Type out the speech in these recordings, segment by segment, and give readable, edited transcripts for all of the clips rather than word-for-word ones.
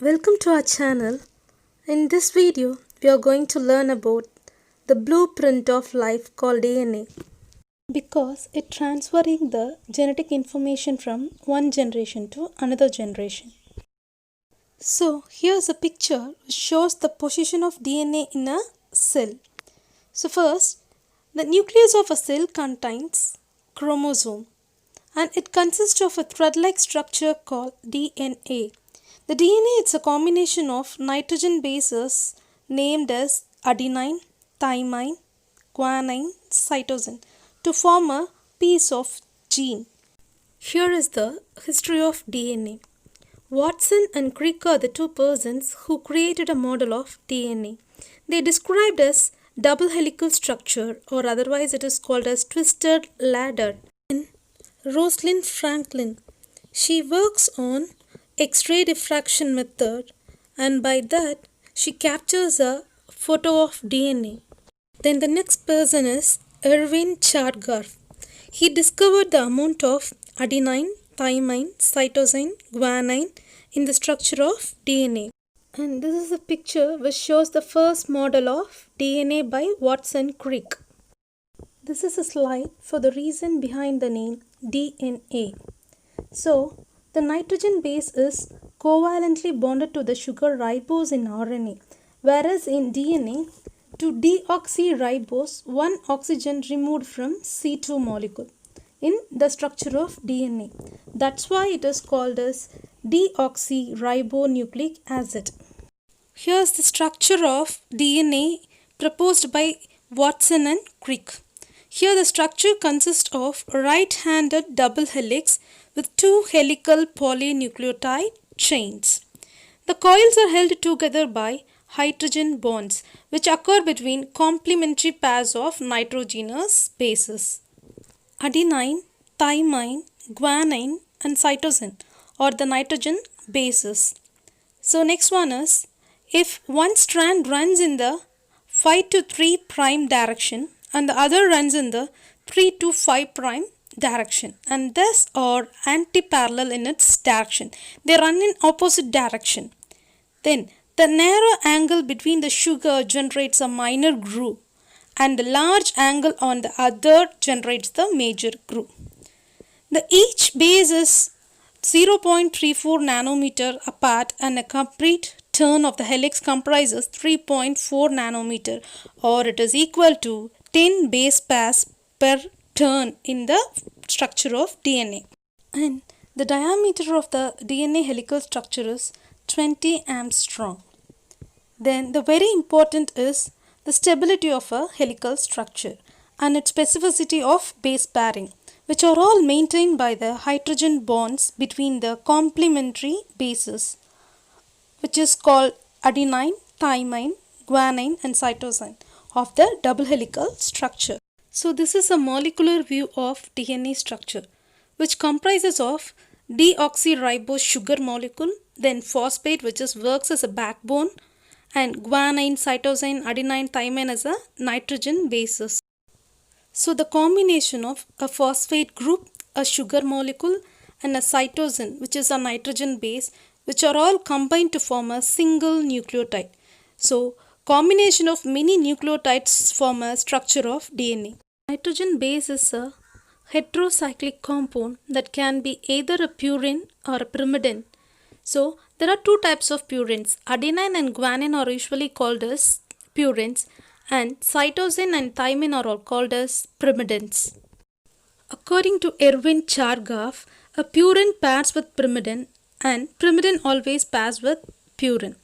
Welcome to our channel. In this video, we are going to learn about the blueprint of life called DNA, because it's transferring the genetic information from one generation to another generation. So here's a picture which shows the position of DNA in a cell. So first, the nucleus of a cell contains chromosome, and it consists of a thread-like structure called DNA. The DNA is a combination of nitrogen bases named as adenine, thymine, guanine, cytosine to form a piece of gene. Here is the history of DNA. Watson and Crick are the two persons who created a model of DNA. They described as double helical structure, or otherwise it is called as twisted ladder. And Rosalind Franklin, she works on X-ray diffraction method, and by that she captures a photo of DNA. Then the next person is Erwin CHARGAFF. He discovered the amount of adenine, thymine, cytosine, guanine in the structure of DNA. And this is a picture which shows the first model of DNA by Watson Crick. This is a slide for the reason behind the name DNA. So, the nitrogen base is covalently bonded to the sugar ribose in RNA, whereas in DNA, to deoxyribose, one oxygen removed from C2 molecule in the structure of DNA. That's why it is called as deoxyribonucleic acid. Here's the structure of DNA proposed by Watson and Crick. Here the structure consists of a right-handed double helix with two helical polynucleotide chains. The coils are held together by hydrogen bonds which occur between complementary pairs of nitrogenous bases. Adenine, thymine, guanine and cytosine are the nitrogen bases. So next one is, if one strand runs in the 5 to 3 prime direction and the other runs in the 3 to 5 prime direction, and thus are anti-parallel in its direction. They run in opposite direction. Then the narrow angle between the sugar generates a minor groove, and the large angle on the other generates the major groove. Each base is 0.34 nanometer apart, and a complete turn of the helix comprises 3.4 nanometer, or it is equal to 10 base pairs per turn in the structure of DNA. And the diameter of the DNA helical structure is 20 angstrom. Then the very important is the stability of a helical structure and its specificity of base pairing, which are all maintained by the hydrogen bonds between the complementary bases, which is called adenine, thymine, guanine and cytosine of the double helical structure. So this is a molecular view of DNA structure, which comprises of deoxyribose sugar molecule, then phosphate which works as a backbone, and guanine, cytosine, adenine, thymine as a nitrogen bases. So the combination of a phosphate group, a sugar molecule and a cytosine which is a nitrogen base, which are all combined to form a single nucleotide. So combination of many nucleotides form a structure of DNA. Nitrogen base is a heterocyclic compound that can be either a purine or a pyrimidine. So there are two types of purines. Adenine and guanine are usually called as purines, and cytosine and thymine are all called as pyrimidines. According to Erwin CHARGAFF, a purine pairs with pyrimidine and pyrimidine always pairs with purine.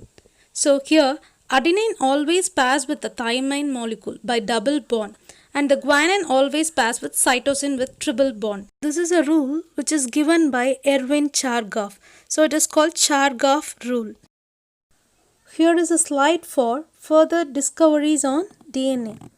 So here adenine always pairs with the thymine molecule by double bond, and the guanine always pairs with cytosine with triple bond. This is a rule which is given by Erwin CHARGAFF. So it is called CHARGAFF rule. Here is a slide for further discoveries on DNA.